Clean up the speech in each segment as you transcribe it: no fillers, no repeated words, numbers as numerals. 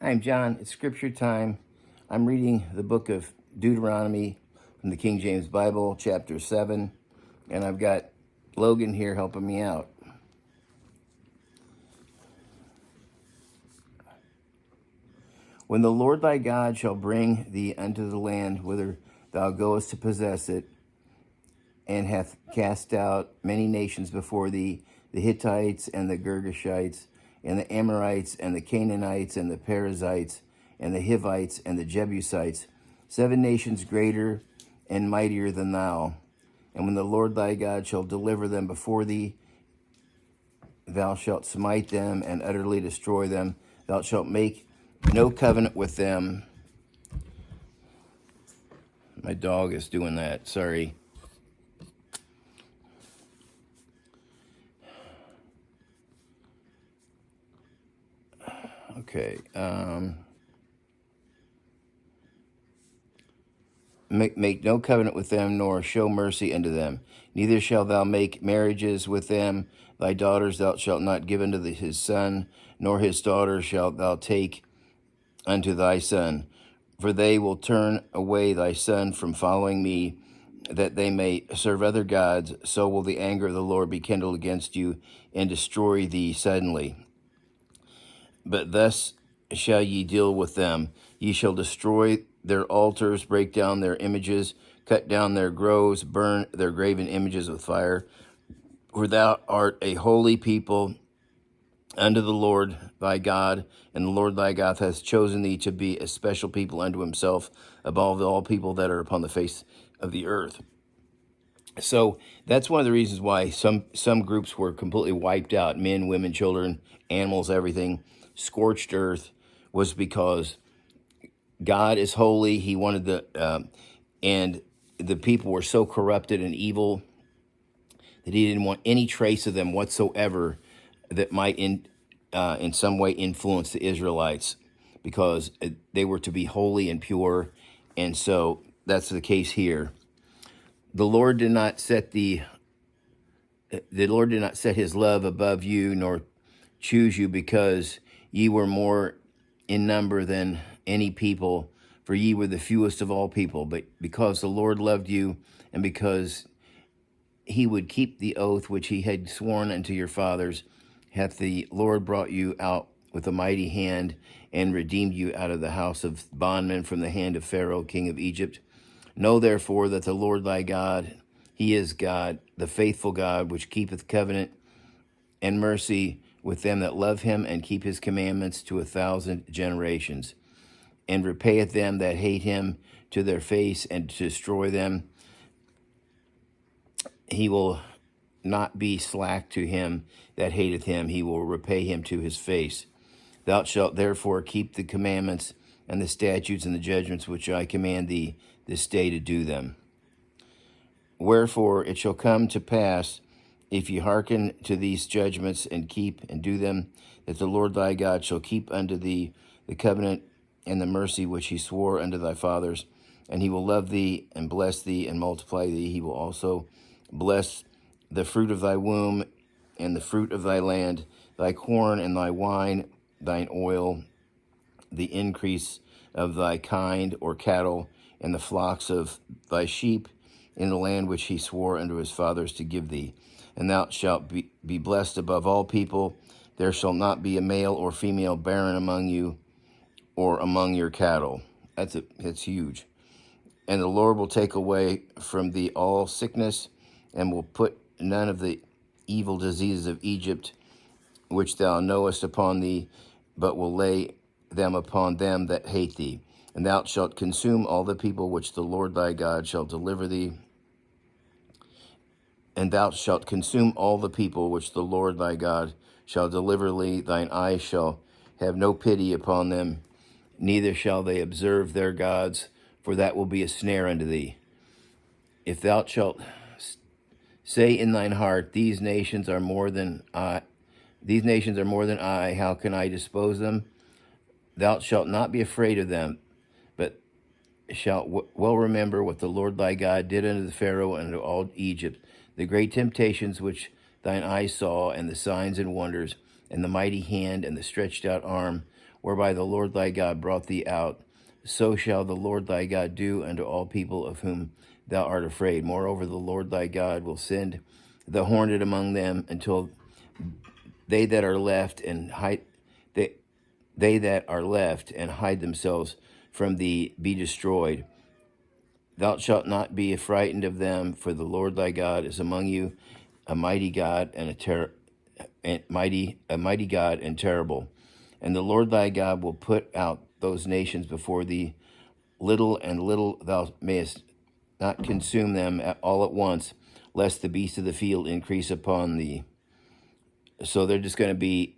Hi, I'm John. It's scripture time. I'm reading the book of Deuteronomy from the King James Bible, chapter 7, and I've got Logan here helping me out. When the Lord thy God shall bring thee unto the land whither thou goest to possess it, and hath cast out many nations before thee, the Hittites and the Girgashites, and the Amorites and the Canaanites and the Perizzites and the Hivites and the Jebusites, 7 nations greater and mightier than thou. And when the Lord thy God shall deliver them before thee, thou shalt smite them and utterly destroy them. Thou shalt make no covenant with them. My dog is doing that, sorry. Okay. Make no covenant with them, nor show mercy unto them. Neither shalt thou make marriages with them. Thy daughters thou shalt not give unto his son, nor his daughter shalt thou take unto thy son. For they will turn away thy son from following me, that they may serve other gods. So will the anger of the Lord be kindled against you, and destroy thee suddenly. But thus shall ye deal with them. Ye shall destroy their altars, break down their images, cut down their groves, burn their graven images with fire. For thou art a holy people unto the Lord thy God, and the Lord thy God hath chosen thee to be a special people unto himself above all people that are upon the face of the earth. So that's one of the reasons why some groups were completely wiped out. Men, women, children, animals, everything. Scorched earth was because God is holy. He wanted and the people were so corrupted and evil that he didn't want any trace of them whatsoever that might in some way influence the Israelites, because they were to be holy and pure. And so that's the case here. The Lord did not set his love above you, nor choose you because ye were more in number than any people, for ye were the fewest of all people. But because the Lord loved you, and because he would keep the oath which he had sworn unto your fathers, hath the Lord brought you out with a mighty hand, and redeemed you out of the house of bondmen, from the hand of Pharaoh king of Egypt. Know therefore that the Lord thy God, he is God, the faithful God, which keepeth covenant and mercy with them that love him and keep his commandments to 1,000 generations, and repayeth them that hate him to their face, and to destroy them. He will not be slack to him that hateth him. He will repay him to his face. Thou shalt therefore keep the commandments and the statutes and the judgments which I command thee this day to do them. Wherefore it shall come to pass, if ye hearken to these judgments and keep and do them, that the Lord thy God shall keep unto thee the covenant and the mercy which he swore unto thy fathers, and he will love thee and bless thee and multiply thee. He will also bless the fruit of thy womb and the fruit of thy land, thy corn and thy wine, thine oil, the increase of thy kind or cattle, and the flocks of thy sheep, in the land which he swore unto his fathers to give thee. And thou shalt be blessed above all people. There shall not be a male or female barren among you, or among your cattle. That's huge. And the Lord will take away from thee all sickness, and will put none of the evil diseases of Egypt, which thou knowest, upon thee, but will lay them upon them that hate thee. And thou shalt consume all the people which the Lord thy God shall deliver thee. And thou shalt consume all the people which the Lord thy God shall deliver thee. Thine eyes shall have no pity upon them, neither shall they observe their gods, for that will be a snare unto thee. If thou shalt say in thine heart, these nations are more than I, how can I dispose them? Thou shalt not be afraid of them, but shalt well remember what the Lord thy God did unto the Pharaoh and unto all Egypt, the great temptations which thine eyes saw, and the signs and wonders, and the mighty hand, and the stretched out arm, whereby the Lord thy God brought thee out. So shall the Lord thy God do unto all people of whom thou art afraid. Moreover, the Lord thy God will send the hornet among them until they that are left and hide they that are left and hide themselves from thee be destroyed. Thou shalt not be frightened of them, for the Lord thy God is among you, a mighty God and a mighty God and terrible. And the Lord thy God will put out those nations before thee, little and little thou mayest not consume them all at once, lest the beasts of the field increase upon thee. So they're just going to be,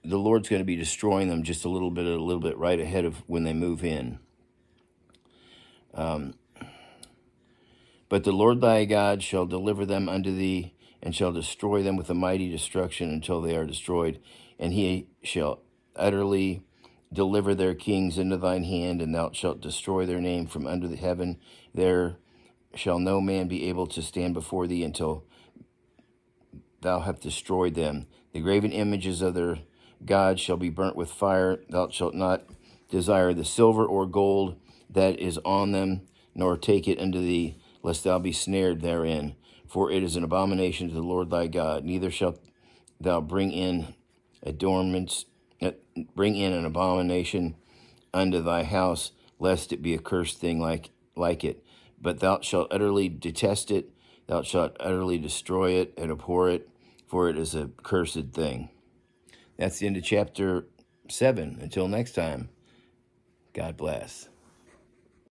the Lord's going to be destroying them just a little bit right ahead of when they move in. But the Lord thy God shall deliver them unto thee, and shall destroy them with a mighty destruction until they are destroyed. And he shall utterly deliver their kings into thine hand, and thou shalt destroy their name from under the heaven. There shall no man be able to stand before thee until thou have destroyed them. The graven images of their gods shall be burnt with fire. Thou shalt not desire the silver or gold that is on them, nor take it unto thee, lest thou be snared therein. For it is an abomination to the Lord thy God. Neither shalt thou bring in an abomination unto thy house, lest it be a cursed thing like it. But thou shalt utterly detest it, thou shalt utterly destroy it and abhor it, for it is a cursed thing. That's the end of chapter 7. Until next time, God bless.